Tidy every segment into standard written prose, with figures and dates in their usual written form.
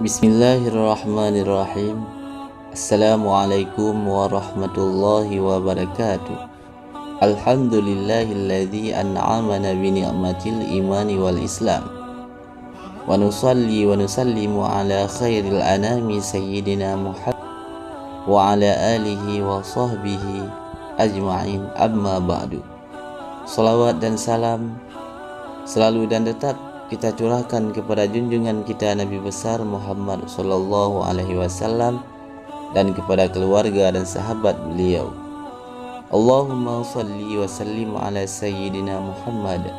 Bismillahirrahmanirrahim. Assalamualaikum warahmatullahi wabarakatuh. Alhamdulillahilladzi an'amana bi ni'matil imani wal islam. Wa nusalli wa nusallimu ala khairil anami sayyidina Muhammad wa ala alihi wa sahbihi ajma'in, amma ba'du. Salawat dan salam selalu dan tetap kita curahkan kepada junjungan kita Nabi besar Muhammad sallallahu alaihi wasallam dan kepada keluarga dan sahabat beliau. Allahumma salli wa sallim ala sayyidina Muhammad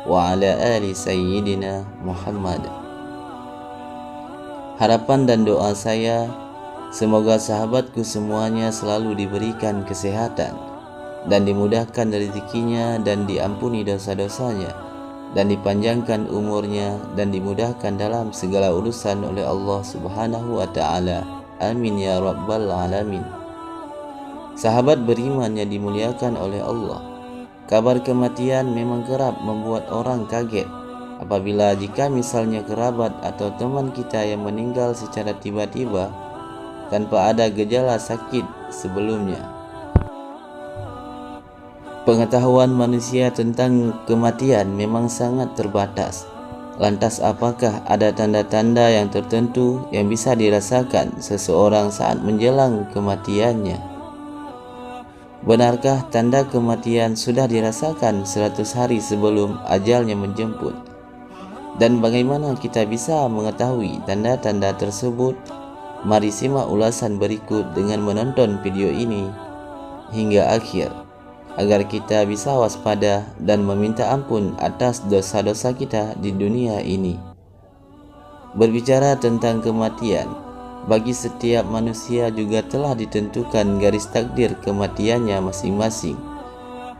wa ala ali sayyidina Muhammad. Harapan dan doa saya, semoga sahabatku semuanya selalu diberikan kesehatan dan dimudahkan rezekinya dan diampuni dosa-dosanya dan dipanjangkan umurnya dan dimudahkan dalam segala urusan oleh Allah Subhanahu wa ta'ala. Amin ya rabbal alamin. Sahabat beriman yang dimuliakan oleh Allah, kabar kematian memang kerap membuat orang kaget apabila jika misalnya kerabat atau teman kita yang meninggal secara tiba-tiba tanpa ada gejala sakit sebelumnya. Pengetahuan manusia tentang kematian memang sangat terbatas. Lantas apakah ada tanda-tanda yang tertentu yang bisa dirasakan seseorang saat menjelang kematiannya? Benarkah tanda kematian sudah dirasakan 100 hari sebelum ajalnya menjemput? Dan bagaimana kita bisa mengetahui tanda-tanda tersebut? Mari simak ulasan berikut dengan menonton video ini hingga akhir, agar kita bisa waspada dan meminta ampun atas dosa-dosa kita di dunia ini. Berbicara tentang kematian, bagi setiap manusia juga telah ditentukan garis takdir kematiannya masing-masing.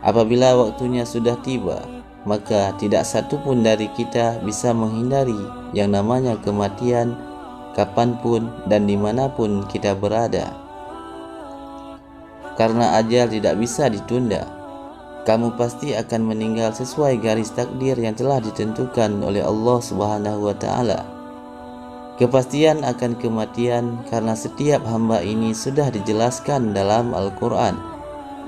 Apabila waktunya sudah tiba, maka tidak satu pun dari kita bisa menghindari yang namanya kematian kapanpun dan dimanapun kita berada. Karena ajal tidak bisa ditunda, kamu pasti akan meninggal sesuai garis takdir yang telah ditentukan oleh Allah Subhanahu wa ta'ala. Kepastian akan kematian karena setiap hamba ini sudah dijelaskan dalam Al-Quran.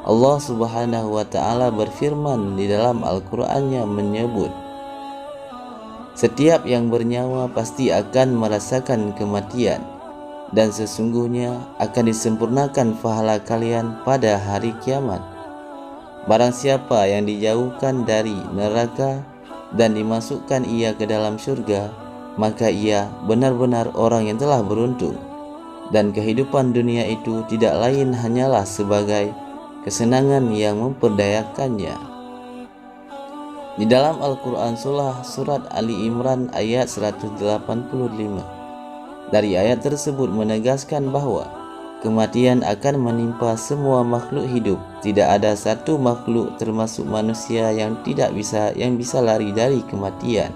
Allah Subhanahu wa ta'ala berfirman di dalam Al-Qurannya menyebut, setiap yang bernyawa pasti akan merasakan kematian, dan sesungguhnya akan disempurnakan pahala kalian pada hari kiamat. Barang siapa yang dijauhkan dari neraka dan dimasukkan ia ke dalam surga, maka ia benar-benar orang yang telah beruntung. Dan kehidupan dunia itu tidak lain hanyalah sebagai kesenangan yang memperdayakannya. Di dalam Al-Quran surat Ali Imran ayat 185, dari ayat tersebut menegaskan bahwa kematian akan menimpa semua makhluk hidup. Tidak ada satu makhluk termasuk manusia yang bisa lari dari kematian.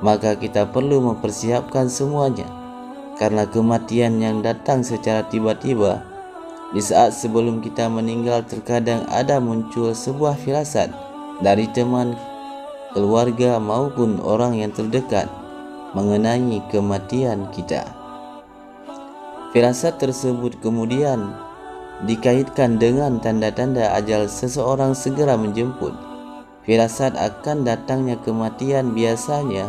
Maka kita perlu mempersiapkan semuanya, karena kematian yang datang secara tiba-tiba di saat sebelum kita meninggal, terkadang ada muncul sebuah firasat dari teman, keluarga maupun orang yang terdekat mengenai kematian kita. Firasat tersebut kemudian dikaitkan dengan tanda-tanda ajal seseorang segera menjemput. Firasat akan datangnya kematian biasanya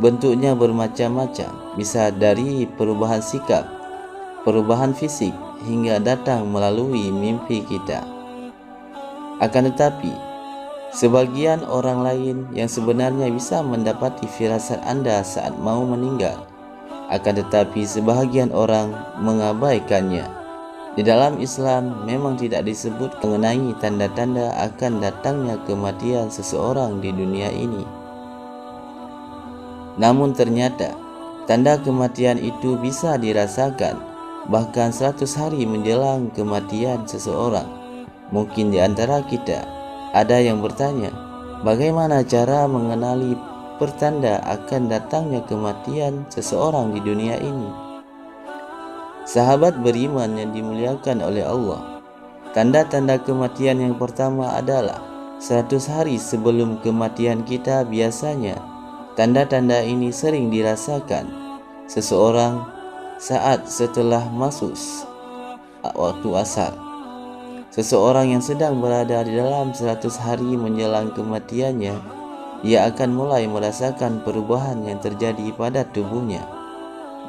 bentuknya bermacam-macam, bisa dari perubahan sikap, perubahan fisik, hingga datang melalui mimpi kita. Akan tetapi, sebagian orang lain yang sebenarnya bisa mendapati firasat Anda saat mau meninggal, akan tetapi sebahagian orang mengabaikannya. Di dalam Islam memang tidak disebut mengenai tanda-tanda akan datangnya kematian seseorang di dunia ini. Namun ternyata tanda kematian itu bisa dirasakan bahkan 100 hari menjelang kematian seseorang. Mungkin di antara kita ada yang bertanya, bagaimana cara mengenali pertanda akan datangnya kematian seseorang di dunia ini? Sahabat beriman yang dimuliakan oleh Allah, tanda-tanda kematian yang pertama adalah 100 hari sebelum kematian kita biasanya Tanda-tanda ini sering dirasakan seseorang saat setelah masuk waktu asar. Seseorang yang sedang berada di dalam 100 hari menjelang kematiannya, ia akan mulai merasakan perubahan yang terjadi pada tubuhnya.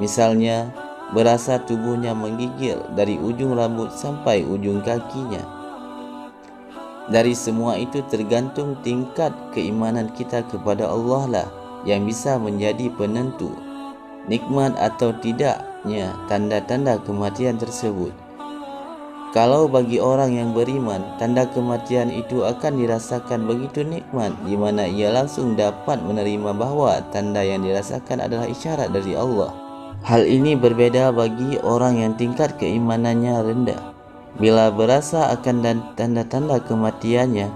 Misalnya, berasa tubuhnya menggigil dari ujung rambut sampai ujung kakinya. Dari semua itu tergantung tingkat keimanan kita kepada Allah lah yang bisa menjadi penentu nikmat atau tidaknya tanda-tanda kematian tersebut. Kalau bagi orang yang beriman, tanda kematian itu akan dirasakan begitu nikmat, di mana ia langsung dapat menerima bahwa tanda yang dirasakan adalah isyarat dari Allah. Hal ini berbeda bagi orang yang tingkat keimanannya rendah. Bila berasa akan tanda-tanda kematiannya,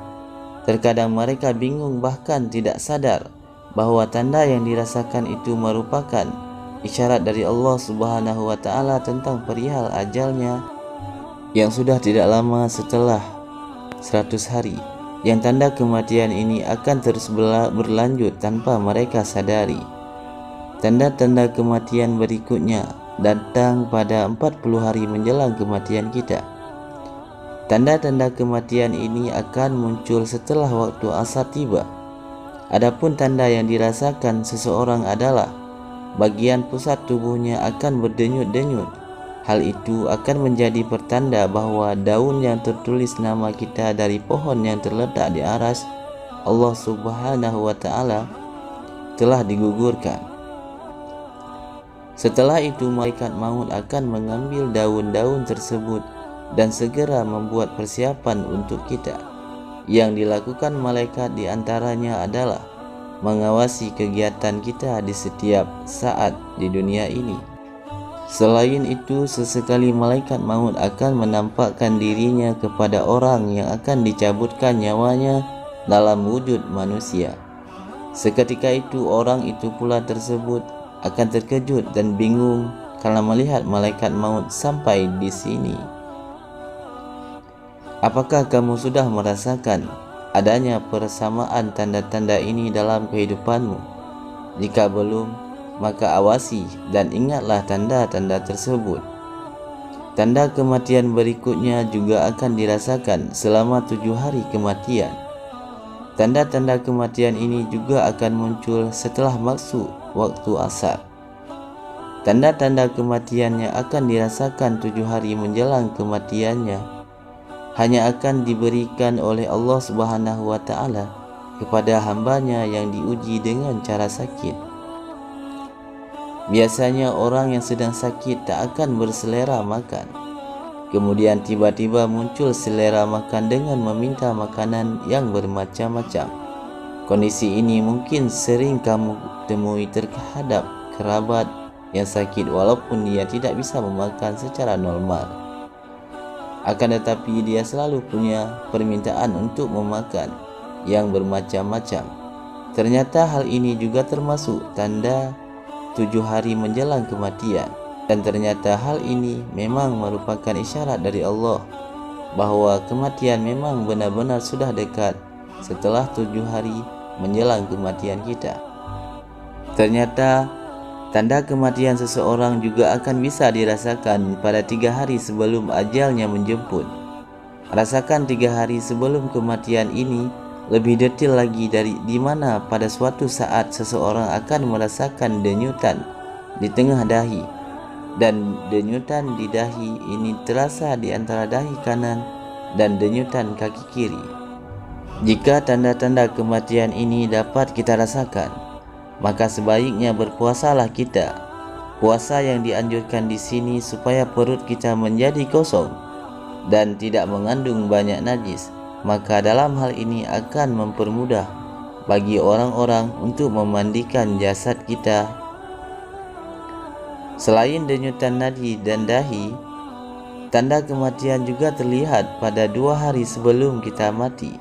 terkadang mereka bingung bahkan tidak sadar bahwa tanda yang dirasakan itu merupakan isyarat dari Allah Subhanahu wa Ta'ala tentang perihal ajalnya yang sudah tidak lama setelah 100 hari, yang tanda kematian ini akan terus berlanjut tanpa mereka sadari. Tanda-tanda kematian berikutnya datang pada 40 hari menjelang kematian kita. Tanda-tanda kematian ini akan muncul setelah waktu asar tiba. Adapun tanda yang dirasakan seseorang adalah bagian pusat tubuhnya akan berdenyut-denyut. Hal itu akan menjadi pertanda bahwa daun yang tertulis nama kita dari pohon yang terletak di aras Allah Subhanahu wa Ta'ala telah digugurkan. Setelah itu malaikat maut akan mengambil daun-daun tersebut dan segera membuat persiapan untuk kita. Yang dilakukan malaikat diantaranya adalah mengawasi kegiatan kita di setiap saat di dunia ini. Selain itu, sesekali malaikat maut akan menampakkan dirinya kepada orang yang akan dicabutkan nyawanya dalam wujud manusia. Seketika itu orang itu pula tersebut akan terkejut dan bingung karena melihat malaikat maut sampai di sini. Apakah kamu sudah merasakan adanya persamaan tanda-tanda ini dalam kehidupanmu? Jika belum, maka awasi dan ingatlah tanda-tanda tersebut. Tanda kematian berikutnya juga akan dirasakan selama 7 hari kematian. Tanda-tanda kematian ini juga akan muncul setelah masuk waktu asar. Tanda-tanda kematiannya akan dirasakan 7 hari menjelang kematiannya, hanya akan diberikan oleh Allah Subhanahu wa Ta'ala kepada hambanya yang diuji dengan cara sakit. Biasanya orang yang sedang sakit tak akan berselera makan. Kemudian tiba-tiba muncul selera makan dengan meminta makanan yang bermacam-macam. Kondisi ini mungkin sering kamu temui terhadap kerabat yang sakit walaupun dia tidak bisa memakan secara normal. Akan tetapi dia selalu punya permintaan untuk memakan yang bermacam-macam. Ternyata hal ini juga termasuk tanda 7 hari menjelang kematian. Dan ternyata hal ini memang merupakan isyarat dari Allah bahwa kematian memang benar-benar sudah dekat setelah 7 hari menjelang kematian kita. Ternyata tanda kematian seseorang juga akan bisa dirasakan pada 3 hari sebelum ajalnya menjemput. Rasakan 3 hari sebelum kematian ini lebih detail lagi di mana pada suatu saat seseorang akan merasakan denyutan di tengah dahi, dan denyutan di dahi ini terasa di antara dahi kanan dan denyutan kaki kiri. Jika tanda-tanda kematian ini dapat kita rasakan, maka sebaiknya berpuasalah kita. Puasa yang dianjurkan di sini supaya perut kita menjadi kosong dan tidak mengandung banyak najis. Maka dalam hal ini akan mempermudah bagi orang-orang untuk memandikan jasad kita. Selain denyutan nadi dan dahi, tanda kematian juga terlihat pada 2 hari sebelum kita mati.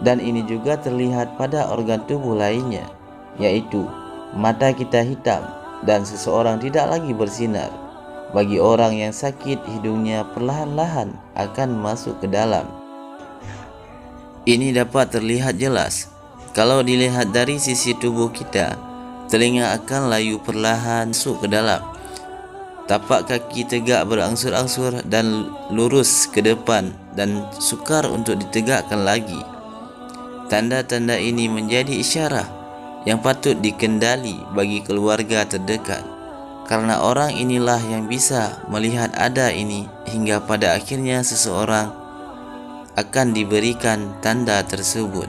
Dan ini juga terlihat pada organ tubuh lainnya, yaitu mata kita hitam dan seseorang tidak lagi bersinar. Bagi orang yang sakit, hidungnya perlahan-lahan akan masuk ke dalam. Ini dapat terlihat jelas kalau dilihat dari sisi tubuh kita. telinga akan layu perlahan masuk ke dalam. Tapak kaki tegak berangsur-angsur dan lurus ke depan dan sukar untuk ditegakkan lagi. Tanda-tanda ini menjadi isyarat yang patut dikendali bagi keluarga terdekat, karena orang inilah yang bisa melihat ada ini hingga pada akhirnya seseorang akan diberikan tanda tersebut.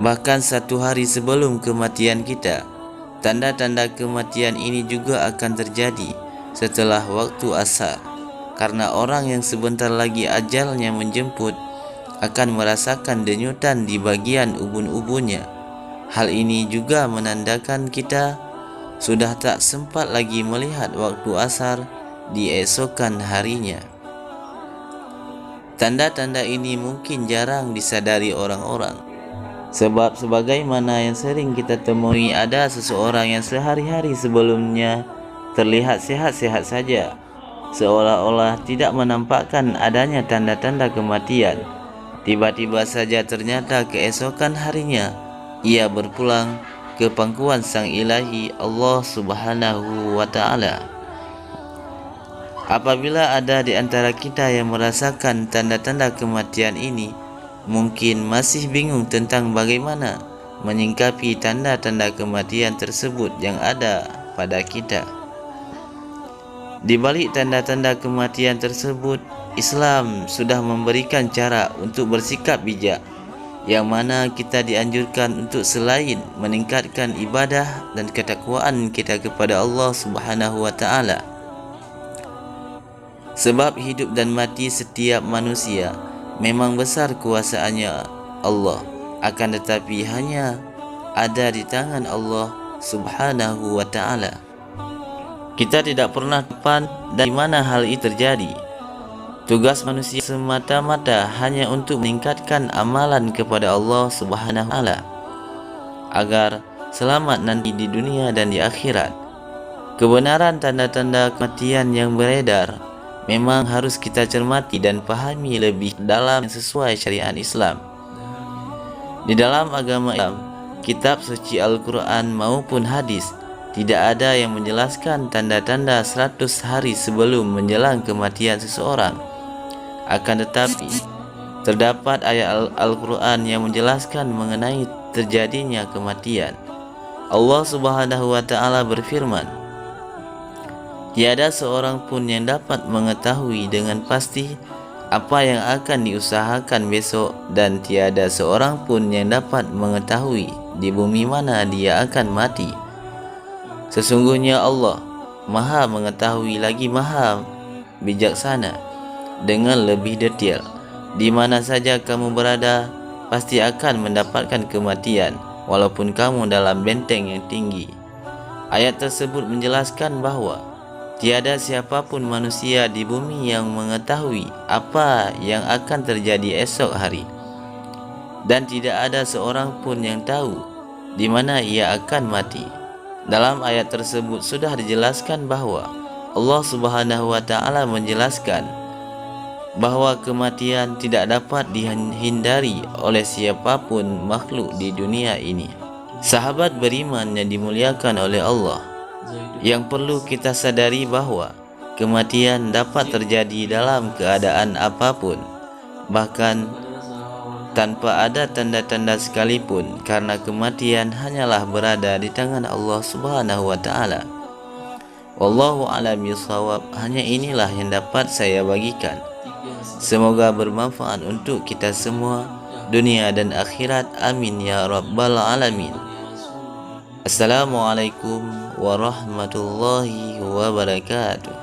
Bahkan 1 hari sebelum kematian kita, tanda-tanda kematian ini juga akan terjadi setelah waktu asar, karena orang yang sebentar lagi ajalnya menjemput akan merasakan denyutan di bagian ubun-ubunnya. Hal ini juga menandakan kita sudah tak sempat lagi melihat waktu asar di esokan harinya. Tanda-tanda ini mungkin jarang disadari orang-orang, sebab sebagaimana yang sering kita temui, ada seseorang yang sehari-hari sebelumnya terlihat sehat-sehat saja, seolah-olah tidak menampakkan adanya tanda-tanda kematian. Tiba-tiba saja ternyata keesokan harinya ia berpulang ke pangkuan Sang Ilahi Allah Subhanahu wa Ta'ala. Apabila ada di antara kita yang merasakan tanda-tanda kematian ini, mungkin masih bingung tentang bagaimana menyingkapi tanda-tanda kematian tersebut yang ada pada kita. Di balik tanda-tanda kematian tersebut, Islam sudah memberikan cara untuk bersikap bijak, yang mana kita dianjurkan untuk selain meningkatkan ibadah dan ketakwaan kita kepada Allah Subhanahu wa Ta'ala. Sebab hidup dan mati setiap manusia memang besar kuasaannya Allah, akan tetapi hanya ada di tangan Allah Subhanahu wa Ta'ala. Kita tidak pernah tahu dari mana hal itu terjadi. Tugas manusia semata-mata hanya untuk meningkatkan amalan kepada Allah Subhanahu wa Ta'ala agar selamat nanti di dunia dan di akhirat. Kebenaran tanda-tanda kematian yang beredar memang harus kita cermati dan pahami lebih dalam sesuai syariat Islam. Di dalam agama Islam, kitab suci Al-Quran maupun hadis, tidak ada yang menjelaskan tanda-tanda 100 hari sebelum menjelang kematian seseorang. Akan tetapi, terdapat ayat Al-Quran yang menjelaskan mengenai terjadinya kematian. Allah Subhanahu wa Ta'ala berfirman, "Tiada seorang pun yang dapat mengetahui dengan pasti apa yang akan diusahakan besok, dan tiada seorang pun yang dapat mengetahui di bumi mana dia akan mati. Sesungguhnya Allah Maha mengetahui lagi Maha bijaksana." Dengan lebih detail, di mana saja kamu berada, pasti akan mendapatkan kematian, walaupun kamu dalam benteng yang tinggi. Ayat tersebut menjelaskan bahawa tiada siapapun manusia di bumi yang mengetahui apa yang akan terjadi esok hari, dan tidak ada seorang pun yang tahu di mana ia akan mati. Dalam ayat tersebut sudah dijelaskan bahawa Allah Subhanahu wa Ta'ala menjelaskan bahawa kematian tidak dapat dihindari oleh siapapun makhluk di dunia ini. Sahabat beriman yang dimuliakan oleh Allah, yang perlu kita sadari bahawa kematian dapat terjadi dalam keadaan apapun, bahkan tanpa ada tanda-tanda sekalipun, karena kematian hanyalah berada di tangan Allah Subhanahu wa Ta'ala. Wallahu a'lam bishawab. Hanya inilah yang dapat saya bagikan. Semoga bermanfaat untuk kita semua, dunia dan akhirat. Amin ya rabbal alamin. Assalamualaikum warahmatullahi wabarakatuh.